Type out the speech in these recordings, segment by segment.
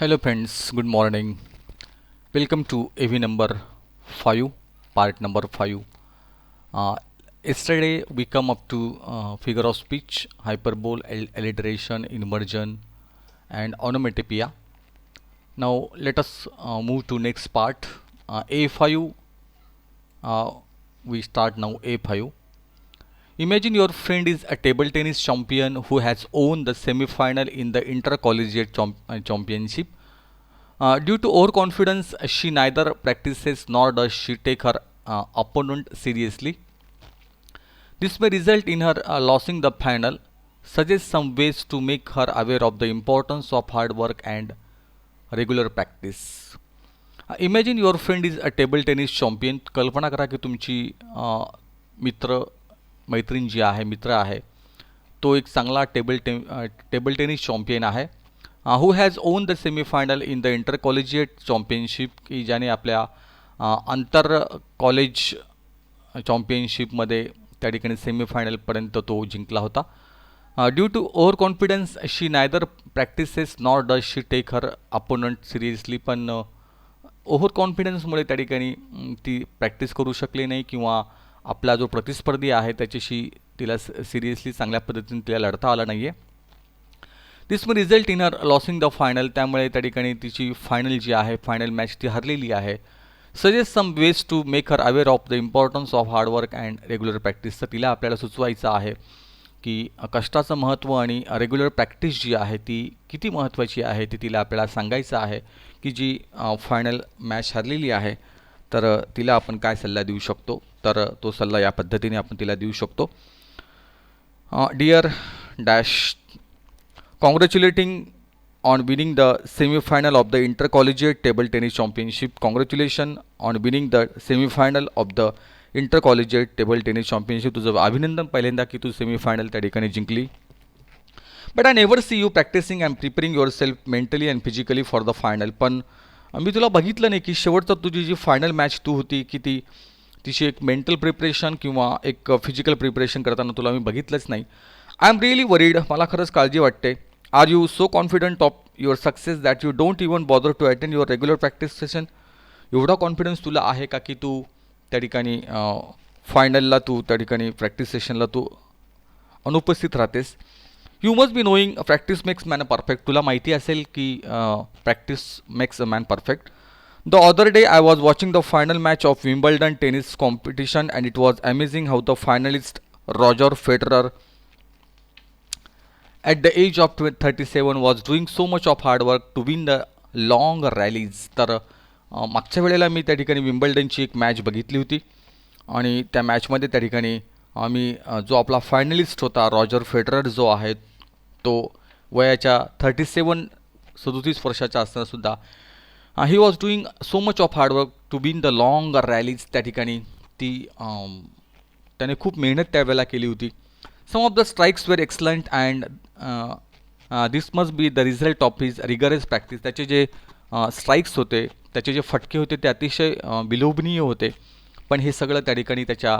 Hello friends, good morning. Welcome to AV number 5, part number 5. Uh, Yesterday we come up to figure of speech, hyperbole, alliteration, inversion and onomatopoeia. Now let us move to next part. A5, uh, we start now A5. Imagine your friend is a table tennis champion who has won the semi-final in the intercollegiate championship. Due to overconfidence, she neither practices nor does she take her opponent seriously. This may result in her losing the final. Suggest some ways to make her aware of the importance of hard work and regular practice. Imagine your friend is a table tennis champion. कल्पना करा की तुमची मित्र मैत्रीण जी आहे मित्र आहे तो एक चांगला टेबल टेनिस चॅम्पियन आहे who has on the semifinal in the inter collegiate championship की ज्याने आपल्या आंतर कॉलेज चॅम्पियनशिपमध्ये त्या ठिकाणी सेमीफायनलपर्यंत तो जिंकला होता due to overconfidence she neither practises nor does she take her opponent seriously पण ओव्हर कॉन्फिडन्समुळे त्या ठिकाणी ती प्रॅक्टिस करू शकली नाही किंवा आपला जो प्रतिस्पर्धी आहे त्याच्याशी तिला सिरियसली चांगल्या पद्धतीने तिला लढता आला नाही आहे this may result in her losing the final त्यामुळे त्या ठिकाणी तिची फायनल जी आहे फायनल मॅच ती हरलेली आहे suggest some ways to make her aware of the importance of hard work and regular practice तर तिला आपल्याला सुचवायचं आहे की कष्टाचं महत्त्व आणि रेग्युलर प्रॅक्टिस जी आहे ती किती महत्त्वाची आहे ती तिला आपल्याला सांगायचं आहे की जी फायनल मॅच हरलेली आहे तर तिला आपण काय सल्ला देऊ शकतो तर तो सल्ला या पद्धतीने आपण तिला देऊ शकतो dear dash congratulating on winning the semi-final of the intercollegiate table tennis championship. Congratulations on winning the semi-final of the intercollegiate table tennis championship. तुझं अभिनंदन पहिल्यांदा की तू सेमीफायनल त्या ठिकाणी जिंकली. But I never see you practising and preparing yourself mentally and physically for the final. पण मी तुला बघितलं नाही की शेवटचं तुझी जी फायनल मॅच तू होती की ती तिची एक मेंटल प्रिपरेशन किंवा एक फिजिकल प्रिपरेशन करताना तुला मी बघितलंच नाही. I am really worried. मला खरंच काळजी वाटते. Are you so confident of your success that you don't even bother to attend your regular practice session? एवढा कॉन्फिडन्स तुला आहे का की तू त्या ठिकाणी फायनलला तू त्या ठिकाणी प्रॅक्टिस सेशनला तू अनुपस्थित राहतेस. You must be knowing practice makes man perfect. तुला माहिती असेल की practice makes a man perfect. The other day I was watching the final match of Wimbledon tennis competition and it was amazing how the finalist Roger Federer at the age of 37 was doing so much of hard work to win the long rallies. तर मागच्या वेळेला मी त्या ठिकाणी विम्बल्डनची एक match बघितली होती आणि त्या मॅचमध्ये त्या ठिकाणी आम्ही जो आपला फायनलिस्ट होता रॉजर फेडरर जो आहे तो वयाच्या 37 वर्षाचा असतानासुद्धा he was doing so much of hard work to win the long rallies. त्या ठिकाणी ती त्याने खूप मेहनत त्यावेळेला केली होती. Some of the strikes were excellent and this must be the result of his rigorous practice. त्याचे जे स्ट्राईक्स होते त्याचे जे फटके होते ते अतिशय विलोभनीय होते पण हे सगळं त्या ठिकाणी त्याच्या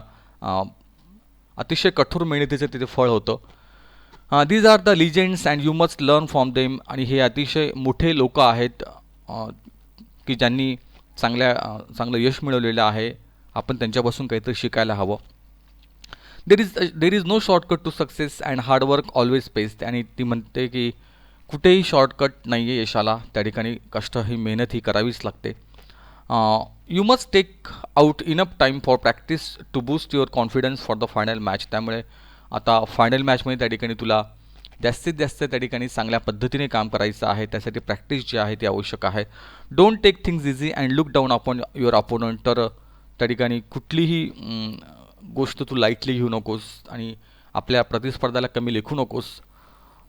अतिशय कठोर मेहनतीचं तिथे फळ होतं. These are the legends and you must learn from them. आणि हे अतिशय मोठे लोक आहेत की ज्यांनी चांगलं यश मिळवलेलं आहे. आपण त्यांच्यापासून काहीतरी शिकायला हवं. There is no shortcut to success and hard work always pays. आणि ती म्हणते की कुठेही शॉर्टकट नाही आहे यशाला. त्या ठिकाणी कष्ट ही मेहनत ही करावीच लागते. You must take out enough time for practice to boost your confidence for the final match. त्यामुळे आता फायनल मॅचमध्ये त्या ठिकाणी तुला जास्तीत जास्त त्या ठिकाणी चांगल्या पद्धतीने काम करायचं आहे. त्यासाठी प्रॅक्टिस जी आहे ती आवश्यक आहे. Don't take things easy and look down upon your opponent. तर त्या ठिकाणी कुठलीही गोष्ट तू लाईटली घेऊ नकोस आणि आपल्या प्रतिस्पर्धाला कमी लेखू नकोस.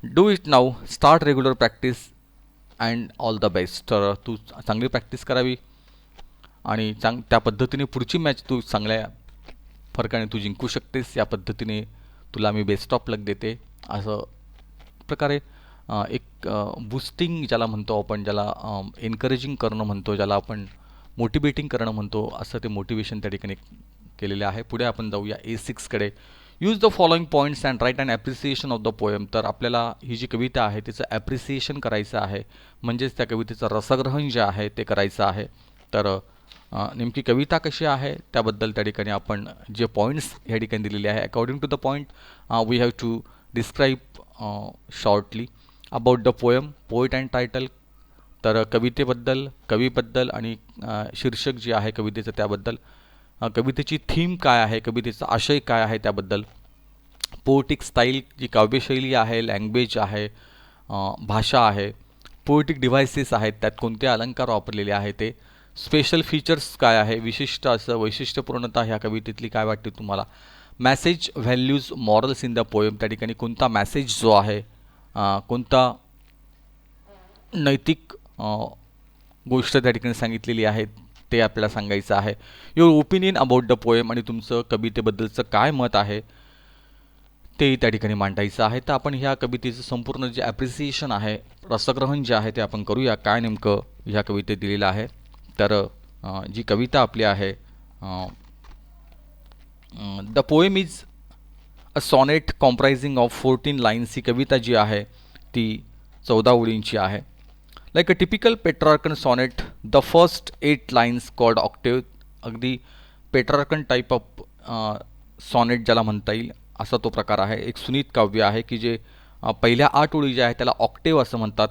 Do it now. Start regular practice and all the best. तर तू चांगली प्रॅक्टिस करावी आणि त्या पद्धतीने पुढची मॅच तू चांगल्या फरकाने तू जिंकू शकतेस. या पद्धतीने तुला मी बेस्ट ऑफ लक देते. असं प्रकारे एक बूस्टिंग ज्याला म्हणतो आपण, ज्याला एनकरेजिंग करणं म्हणतो, ज्याला आपण मोटिवेटिंग करणं म्हणतो, असं ते मोटिवेशन त्या ठिकाणी केलेले आहे. पुढे आपण जाऊया A6कडे. Use the following points and write and appreciation of the poem. तर आपल्याला ही जी कविता आहे तिचं ॲप्रिसिएशन करायचं आहे, म्हणजेच त्या कवितेचं रसग्रहण जे आहे ते करायचं आहे. तर नेमकी कविता कशी आहे त्याबद्दल त्या ठिकाणी आपण जे पॉईंट्स या ठिकाणी दिलेले आहे, according to the point we have to describe shortly about the poem, poet and title. तर कवितेबद्दल, कवीबद्दल आणि शीर्षक जे आहे कवितेचं त्याबद्दल, कवितेची थीम काय आहे, कवितेचा आशय काय आहे त्याबद्दल, पोएटिक स्टाईल जी काव्यशैली आहे, लँग्वेज आहे, भाषा आहे, पोएटिक डिव्हायसेस आहेत, त्यात कोणते अलंकार वापरलेले आहे ते, स्पेशल फीचर्स काय आहे, विशिष्ट असं वैशिष्ट्यपूर्णता ह्या कवितेतली काय वाटते तुम्हाला, message, values, morals in the poem, त्या ठिकाणी कोणता मॅसेज जो आहे, कोणता नैतिक गोष्ट त्या ठिकाणी सांगितलेली आहे ते आपल्याला सांगायचं आहे. Your opinion about the poem, आणि तुमचं कवितेबद्दलचं काय मत आहे ते त्या ठिकाणी मांडायचं आहे. तर आपण ह्या कवितेचं संपूर्ण जे ॲप्रिसिएशन आहे, रसग्रहण जे आहे ते आपण करूया. काय नेमकं ह्या कवितेत दिलेलं आहे. तर जी कविता आपली आहे, the poem is a sonnet comprising of 14 lines. ही कविता जी आहे ती 14 ओळींची आहे. Like a typical Petrarchan sonnet, the first 8 lines called octave. अगदी पेट्रार्कन टाईप ऑफ सॉनेट ज्याला म्हणता येईल असा तो प्रकार आहे. एक सुनीत काव्य आहे की जे पहिल्या 8 ओळी ज्या आहेत त्याला ऑक्टेव्ह असं म्हणतात.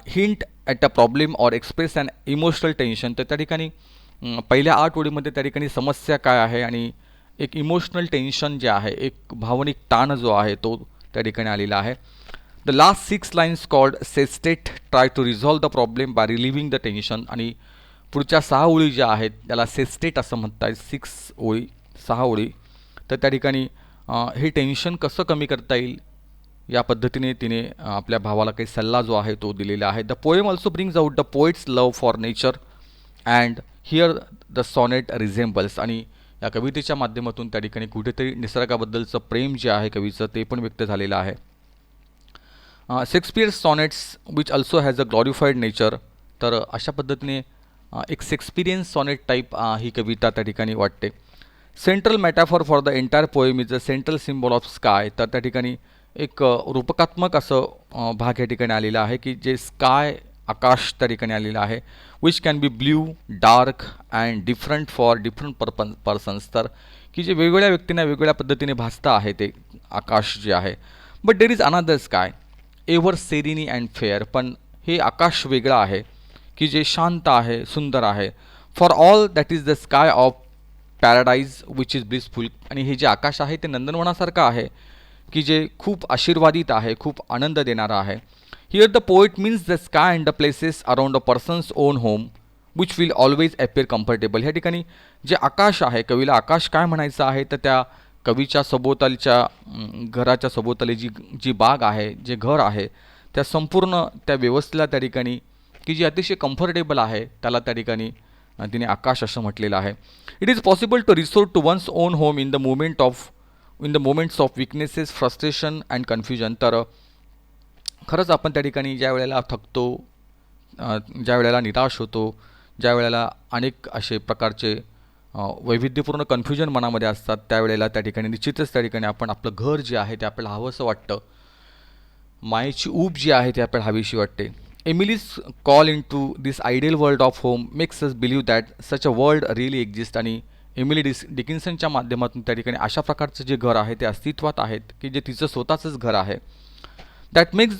Hint at a problem or express and emotional tension. तर त्या ठिकाणी पहिल्या 8 ओळीमध्ये त्या ठिकाणी समस्या काय आहे आणि एक इमोशनल टेन्शन जे आहे, एक भावनिक ताण जो आहे तो त्या ठिकाणी आलेला आहे. The last 6 lines called sestet try to resolve the problem by relieving the tension. आणि पुढच्या 6 ओळी ज्या आहेत त्याला सेस्टेट असं म्हणतात. 6 ओळी. तर त्या ठिकाणी हे टेन्शन कसं कमी करता येईल या पद्धतीने तिने आपल्या भावाला काही सल्ला जो आहे तो दिलेला आहे. The poem also brings out the poet's love for nature and here the sonnet resembles. आणि या कवितेच्या माध्यमातून त्या ठिकाणी कुठेतरी निसर्गाबद्दलचं प्रेम जे आहे कवीचं ते पण व्यक्त झालेलं आहे. Shakespeare's sonnets which also has a glorified nature. तर अशा पद्धतीने एक शेक्सपिरियन सॉनेट टाईप ही कविता त्या ठिकाणी वाटते. Central metaphor for the entire poem is a central symbol of sky. तर त्या ठिकाणी एक रूपकात्मक असं भाग या ठिकाणी आलेला आहे की जे स्काय, आकाश त्या ठिकाणी आलेलं आहे. Which can be blue, dark and different for different persons. तर की जे वेगवेगळ्या व्यक्तींना वेगवेगळ्या पद्धतीने भासतं आहे ते आकाश जे आहे. But there is another sky ever serene and fair. पण हे आकाश वेगळं आहे की जे शांत आहे, सुंदर आहे. For all that is the sky of paradise which is blissful. आणि हे जे आकाश आहे ते नंदनवनासारखं आहे की जे खूप आशीर्वादित आहे, खूप आनंद देणारं आहे. Here the poet means the sky and the places around a persons on home which will always appear comfortable. ह्या ठिकाणी जे आकाश आहे, कवीला आकाश काय म्हणायचं आहे तर त्या कवीच्या सभोवतालच्या घराच्या सभोवताली जी बाग आहे, जे घर आहे, त्या संपूर्ण त्या व्यवस्थेला त्या ठिकाणी की जी अतिशय कम्फर्टेबल आहे त्याला त्या ठिकाणी तिने आकाश असं म्हटलेलं आहे. It is possible to resort to one's own home in the moments of weaknesses, frustration and confusion. तर खरंच आपण त्या ठिकाणी ज्या वेळेला थकतो, ज्या वेळेला निराश होतो, ज्या वेळेला अनेक असे प्रकारचे वैविध्यपूर्ण कन्फ्युजन मनामध्ये असतात त्यावेळेला त्या ठिकाणी निश्चितच त्या ठिकाणी आपण आपलं घर जे आहे ते आपल्याला हवंसं वाटतं. मायेची ऊब जी आहे ती आपल्याला हवीशी वाटते. Emily's call in to this ideal world of home makes us believe that such a world really exist. आणि एमिली डिकिन्सनच्या माध्यमातून त्या ठिकाणी अशा प्रकारचं जे घर आहे ते अस्तित्वात आहेत की जे तिचं स्वतःचंच घर आहे. That makes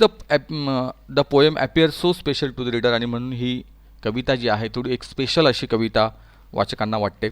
the poem appear so special to the reader. आणि म्हणून ही कविता जी आहे थोडी एक स्पेशल अशी कविता वाचकांना वाटते.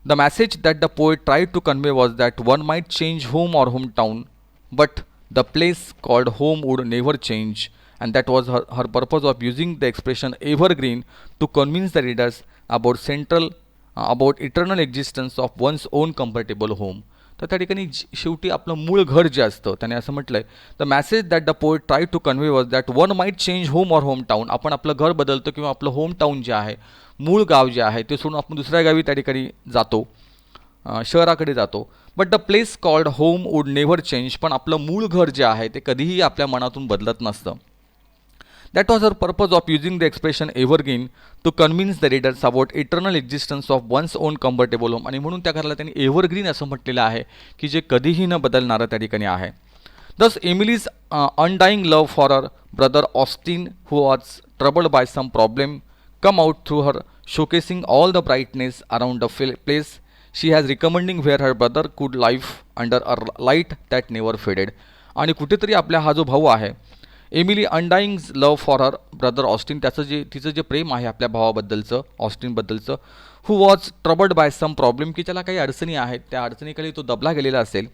The message that the poet try to convey was that one might change home or home town but the place called home would never change. And that was her purpose of using the expression evergreen to convince the readers about eternal existence of one's own comfortable home. तर त्या ठिकाणी शेवटी आपलं मूळ घर जे असतं त्याने असं म्हटलंय, the message that the poet try to convey was that one might change home or home town. आपण आपलं घर बदलतो किंवा आपलं होम टाऊन जे आहे, मूळ गाव जे आहे ते सोडून आपण दुसऱ्या गावी त्या ठिकाणी जातो, शहराकडे जातो. But the place called home would never change. पण आपलं मूळ घर जे आहे ते कधीही आपल्या मनातून बदलत नसतं. That was her purpose of using the expression evergreen to convince the readers about eternal existence of one's own comfortable home. आणि म्हणून त्या घराला त्यांनी एव्हरग्रीन असं म्हटलेलं आहे की जे कधीही न बदलणारं त्या ठिकाणी आहे. Thus, Emily's undying love for her brother Austin, who was troubled by some problem, come out through her showcasing all the brightness around the place. She has recommending where her brother could live under a light that never faded. आणि कुठेतरी आपल्या हा जो भाऊ आहे Emily undying love for her brother Austin, तिचं जे प्रेम आहे आपल्या भावाबद्दलचं ऑस्टिनबद्दलचं, who was troubled by some problem, की त्याला काही अडचणी आहेत, त्या अडचणीखाली तो दबला गेलेला असेल.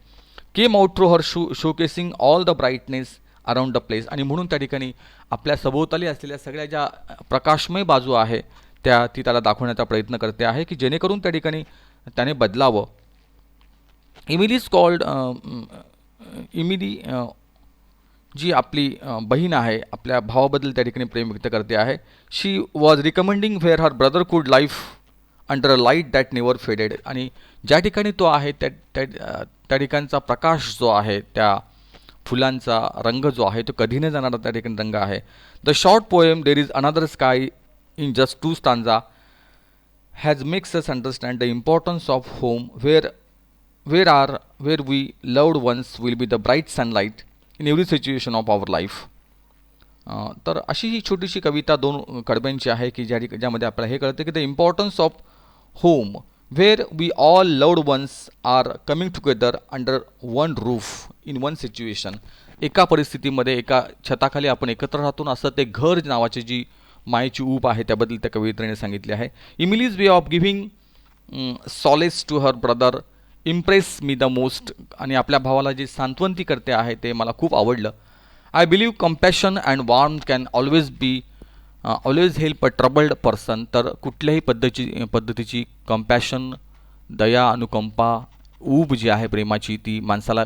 Came out through her showcasing all the brightness around the place. आणि म्हणून त्या ठिकाणी आपल्या सभोवताली असलेल्या सगळ्या ज्या प्रकाशमय बाजू आहे ती त्याला दाखवण्याचा प्रयत्न करते आहे की जेणेकरून त्या ठिकाणी त्याने बदलावं. इमिलीज कॉल्ड इमिली जी आपली बहीण आहे आपल्या भावाबद्दल त्या ठिकाणी प्रेम व्यक्त करते आहे. She was recommending where her brother could life under a light that never faded. आणि ज्या ठिकाणी तो आहे त्या ठिकाणचा प्रकाश जो आहे, त्या फुलांचा रंग जो आहे तो कधी न जाणारा त्या ठिकाणी रंग आहे. The short poem there is another sky in just 2 stanza has makes us understand the importance of home where we loved ones will be the bright sunlight in every situation of our life. तर अशी ही छोटीशी कविता 2 कडब्यांची आहे की ज्यामध्ये आपल्याला हे कळतं की the importance of home where we all loved ones are coming together under one roof in one situation. एका परिस्थितीमध्ये एका छताखाली आपण एकत्र राहतो असं ते घर नावाची जी मायेची ऊब आहे त्याबद्दल त्या कवितेने सांगितले आहे. Emily's way of giving solace to her brother impress me the most. आणि आपल्या भावाला जी सांत्वंती करते आहे ते मला खूप आवडलं. I believe compassion and warm can always help a troubled person. तर कुठल्याही पद्धतीची कंपॅशन, दया, अनुकंपा, ऊब जी आहे प्रेमाची ती माणसाला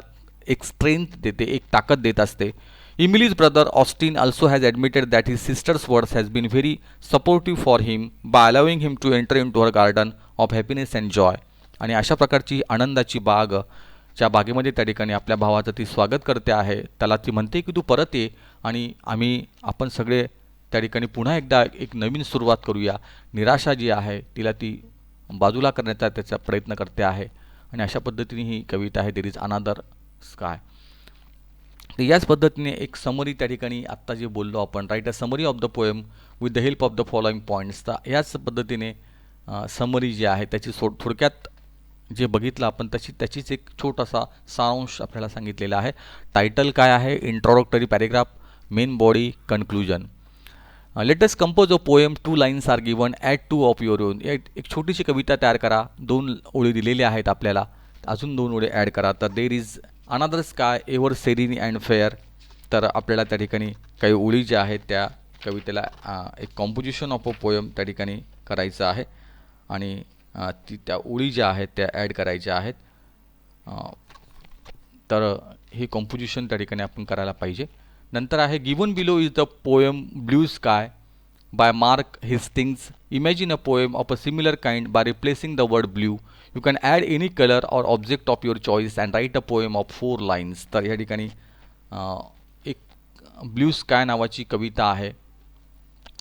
एक स्ट्रेंथ देते, एक ताकद देत असते. Emily's brother Austin also has admitted that his sister's words has been very supportive for him by allowing him to enter into her garden of happiness and joy. आणि अशा प्रकारची आनंदाची बाग ज्या बागेमध्ये त्या ठिकाणी आपल्या भावाचं ती स्वागत करते आहे, त्याला ती म्हणते की तू परत ये आणि आपण सगळे त्या ठिकाणी पुन्हा एकदा एक नवीन सुरुवात करूया. निराशा जी आहे तिला ती बाजूला करण्याचा त्याचा प्रयत्न करते आहे. आणि अशा पद्धतीने ही कविता आहे देर इज अनदर स्काय. तर याच पद्धतीने एक समरी त्या ठिकाणी आत्ता जे बोललो आपण, right a summary of the poem with the help of the following points. तर याच पद्धतीने समरी जी आहे त्याची थोडक्यात जे बघितलं आपण त्याचीच एक छोटासा सारांश आपल्याला सांगितलेला आहे. टायटल काय आहे? Introductory paragraph, main body, conclusion. Latest compose a poem, 2 lines are given, add 2 of your own. एक छोटीशी कविता तयार करा, 2 ओळी दिलेल्या आहेत आपल्याला, अजून 2 ओळी ॲड करा. तर देर is another sky ever serene and fair. तर आपल्याला त्या ठिकाणी काही ओळी ज्या आहेत त्या कवितेला एक कॉम्पोजिशन ऑफ अ पोएम त्या ठिकाणी करायचं आहे आणि त्या ओळी ज्या आहेत त्या ॲड करायच्या आहेत. तर हे कॉम्पोजिशन त्या ठिकाणी आपण करायला पाहिजे. नंतर आहे given below is the poem blue sky by Mark Hastings. Imagine a poem of a similar kind by replacing the word blue. You can add any color or object of your choice and write a poem of 4 lines. तर या ठिकाणी एक blue sky नावाची कविता आहे,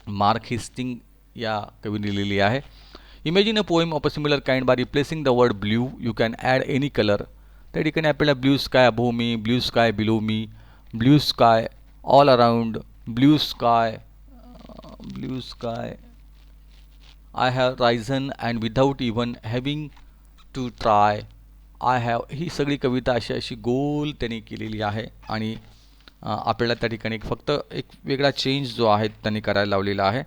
mark Hasting या कवीने लिहिलेली आहे. Imagine a poem of a similar kind by replacing the word blue you can add any colour. त्या ठिकाणी आपल्याला blue sky above me, blue sky below me, blue sky all around, blue sky I have risen and without even having to try I have. ही सगळी कविता अशी गोल त्यांनी केलेली आहे आणि आपल्याला त्या ठिकाणी फक्त एक वेगळा चेंज जो आहे त्यांनी करायला लावलेला आहे.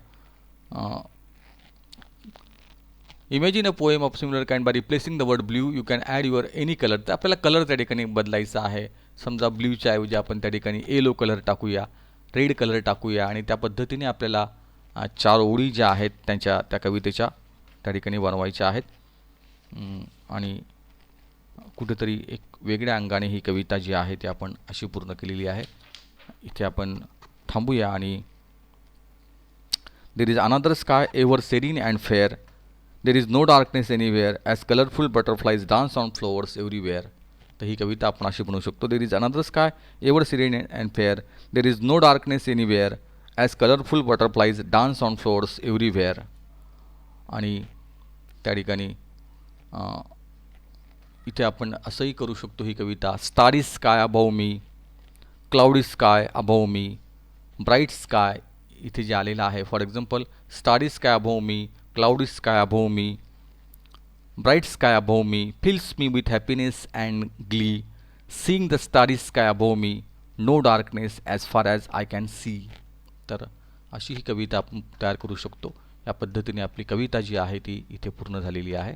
Imagine a poem of similar kind by replacing the word blue you can add your any colour. तर आपल्याला कलर त्या ठिकाणी बदलायचा आहे. समजा ब्ल्यूच्या ऐवजी आपण त्या ठिकाणी येलो कलर टाकूया, रेड कलर टाकूया आणि त्या पद्धतीने आपल्याला 4 ओळी ज्या आहेत त्या कवितेच्या त्या ठिकाणी बनवायच्या आहेत. आणि कुठेतरी एक वेगळ्या अंगाने ही कविता जी आहे ती आपण अशी पूर्ण केलेली आहे. इथे आपण थांबूया आणि there is another sky ever serene and fair, there is no darkness anywhere as colourful butterflies dance on flowers everywhere. तर ही कविता आपण अशी बनवू शकतो. There is another sky ever serene and fair, there is no darkness anywhere as colourful butterflies dance on flowers everywhere. आणि त्या ठिकाणी इथे आपण असंही करू शकतो ही कविता. Starry sky above me, cloudy sky above me, bright sky इथे जे आलेलं आहे. For example starry sky above me, cloudy sky above me, bright sky above me, fills me with happiness and glee, seeing the starry sky above me, no darkness as far as I can see. तर अशी ही कविता आपण तयार करू शकतो. या पद्धतीने आपली कविता जी आहे ती इथे पूर्ण झालेली आहे.